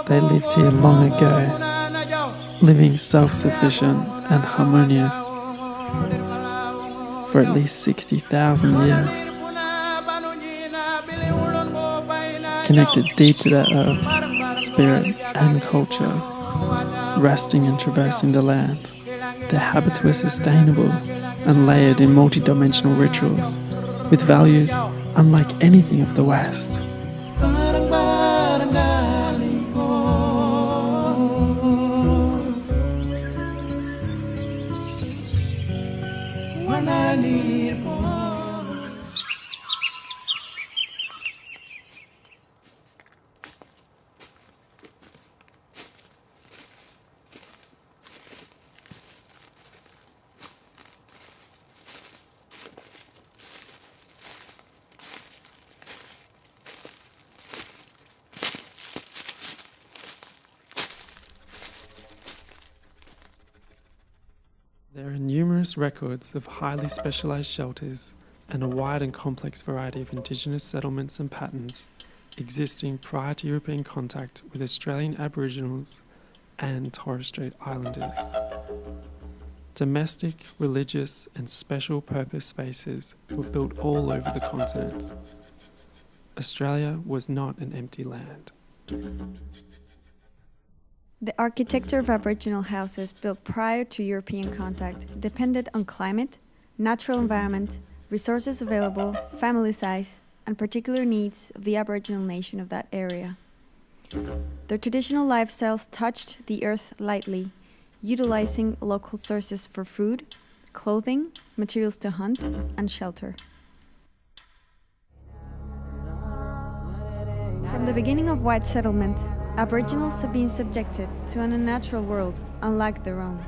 They lived here long ago, living self-sufficient and harmonious for at least 60,000 years. Connected deep to their earth, spirit and culture, resting and traversing the land. Their habits were sustainable and layered in multi-dimensional rituals with values unlike anything of the West. There are numerous records of highly specialised shelters and a wide and complex variety of Indigenous settlements and patterns existing prior to European contact with Australian Aboriginals and Torres Strait Islanders. Domestic, religious and special purpose spaces were built all over the continent. Australia was not an empty land. The architecture of Aboriginal houses built prior to European contact depended on climate, natural environment, resources available, family size, and particular needs of the Aboriginal nation of that area. Their traditional lifestyles touched the earth lightly, utilizing local sources for food, clothing, materials to hunt, and shelter. From the beginning of white settlement, Aboriginals have been subjected to an unnatural world unlike their own.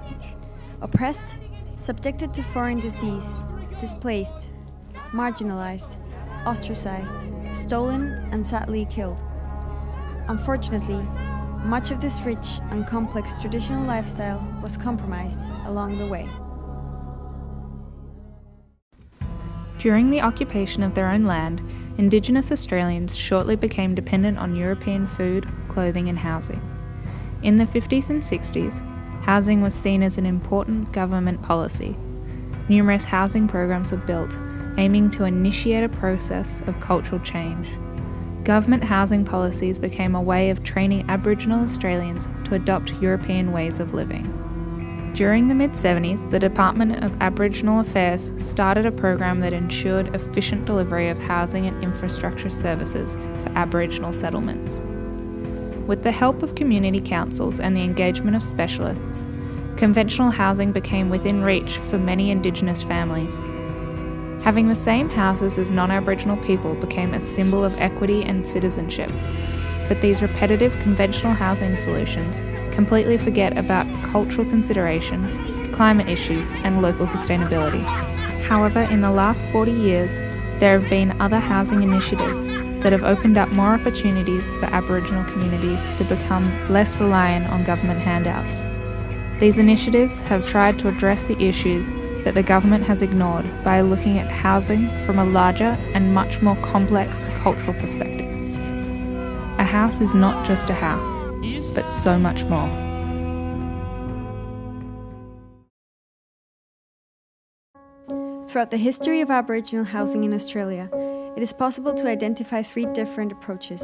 Oppressed, subjected to foreign disease, displaced, marginalized, ostracized, stolen and sadly killed. Unfortunately, much of this rich and complex traditional lifestyle was compromised along the way. During the occupation of their own land, Indigenous Australians shortly became dependent on European food, clothing and housing. In the 50s and 60s, housing was seen as an important government policy. Numerous housing programs were built, aiming to initiate a process of cultural change. Government housing policies became a way of training Aboriginal Australians to adopt European ways of living. During the mid-70s, the Department of Aboriginal Affairs started a program that ensured efficient delivery of housing and infrastructure services for Aboriginal settlements. With the help of community councils and the engagement of specialists, conventional housing became within reach for many Indigenous families. Having the same houses as non-Aboriginal people became a symbol of equity and citizenship. But these repetitive conventional housing solutions completely forget about cultural considerations, climate issues and local sustainability. However, in the last 40 years, there have been other housing initiatives that have opened up more opportunities for Aboriginal communities to become less reliant on government handouts. These initiatives have tried to address the issues that the government has ignored by looking at housing from a larger and much more complex cultural perspective. A house is not just a house, but so much more. Throughout the history of Aboriginal housing in Australia, it is possible to identify three different approaches: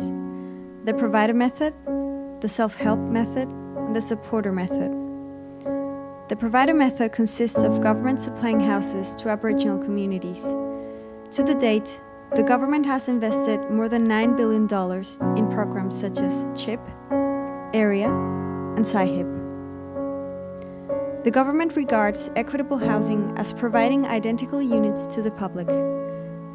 the provider method, the self-help method, and the supporter method. The provider method consists of government supplying houses to Aboriginal communities. To the date, the government has invested more than $9 billion in programs such as CHIP, AREA, and SIHIP. The government regards equitable housing as providing identical units to the public,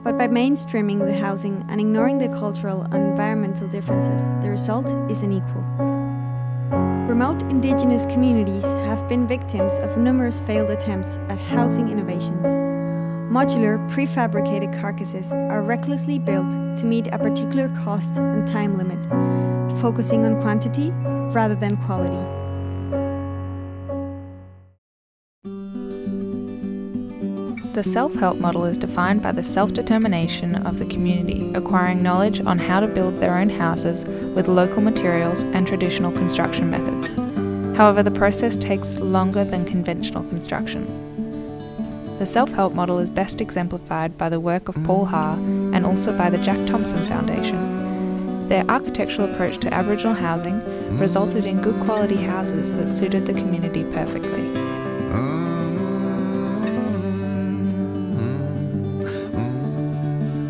but by mainstreaming the housing and ignoring the cultural and environmental differences, the result is unequal. Remote Indigenous communities have been victims of numerous failed attempts at housing innovations. Modular, prefabricated carcasses are recklessly built to meet a particular cost and time limit, focusing on quantity rather than quality. The self-help model is defined by the self-determination of the community, acquiring knowledge on how to build their own houses with local materials and traditional construction methods. However, the process takes longer than conventional construction. The self-help model is best exemplified by the work of Paul Haar and also by the Jack Thompson Foundation. Their architectural approach to Aboriginal housing resulted in good quality houses that suited the community perfectly.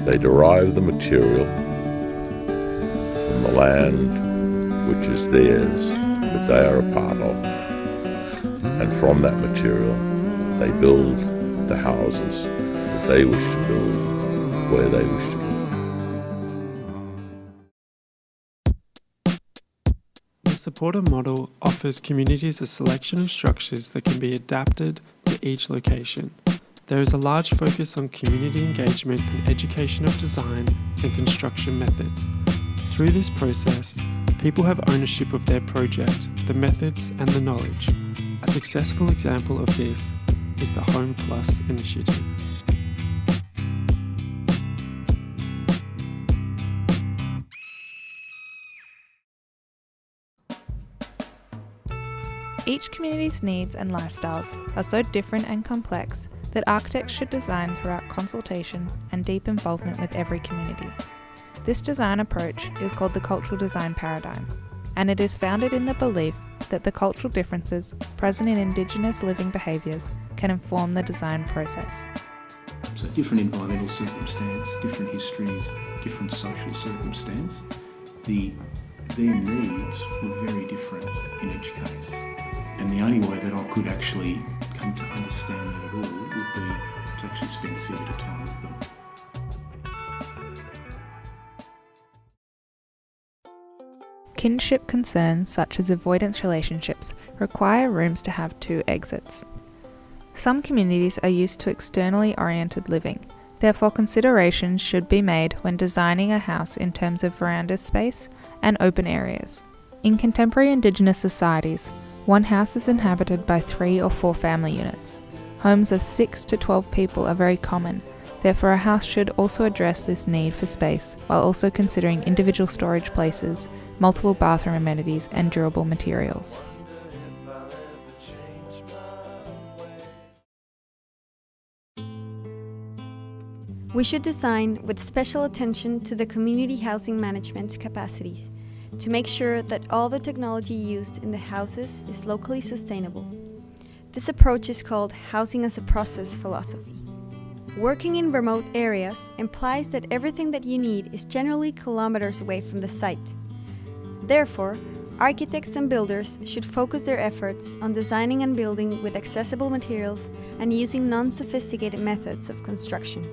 They derive the material from the land which is theirs, that they are a part of, and from that material they build the houses that they wish to build, where they wish to build. The supporter model offers communities a selection of structures that can be adapted to each location. There is a large focus on community engagement and education of design and construction methods. Through this process, people have ownership of their project, the methods and the knowledge. A successful example of this is the Home Plus initiative. Each community's needs and lifestyles are so different and complex that architects should design throughout consultation and deep involvement with every community. This design approach is called the cultural design paradigm, and it is founded in the belief that the cultural differences present in Indigenous living behaviours can inform the design process. So different environmental circumstance, different histories, different social circumstance, their needs were very different in each case. And the only way that I could actually come to understand that at all would be to actually spend a fair bit of time with them. Kinship concerns such as avoidance relationships require rooms to have two exits. Some communities are used to externally oriented living, therefore considerations should be made when designing a house in terms of veranda space and open areas. In contemporary Indigenous societies, one house is inhabited by 3 or 4 family units. Homes of 6 to 12 people are very common, therefore a house should also address this need for space while also considering individual storage places, multiple bathroom amenities and durable materials. We should design with special attention to the community housing management capacities to make sure that all the technology used in the houses is locally sustainable. This approach is called housing as a process philosophy. Working in remote areas implies that everything that you need is generally kilometers away from the site. Therefore, architects and builders should focus their efforts on designing and building with accessible materials and using non-sophisticated methods of construction.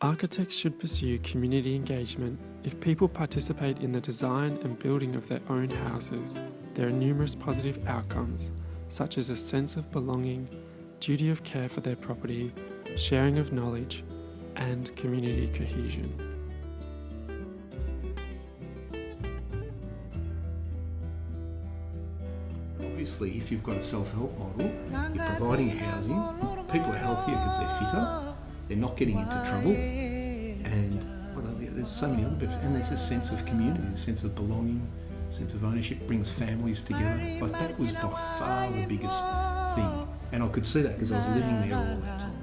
Architects should pursue community engagement. If people participate in the design and building of their own houses, there are numerous positive outcomes, such as a sense of belonging, duty of care for their property, sharing of knowledge, and community cohesion. Obviously, if you've got a self-help model, you're providing housing, people are healthier because they're fitter, they're not getting into trouble, and there's so many other benefits. And there's a sense of community, a sense of belonging, a sense of ownership, brings families together. Like that was by far the biggest thing, and I could see that because I was living there all that time.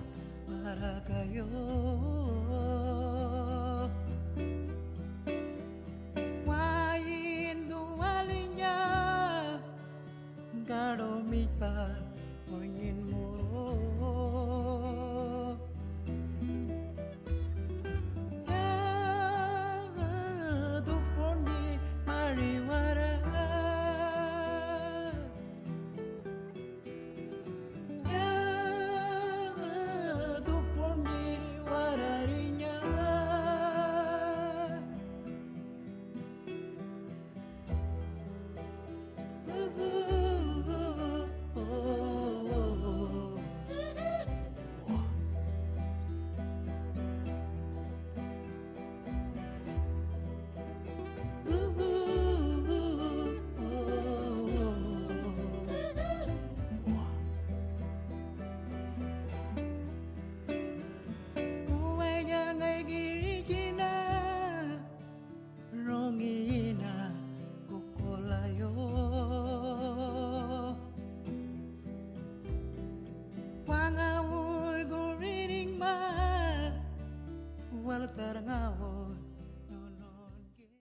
terngawur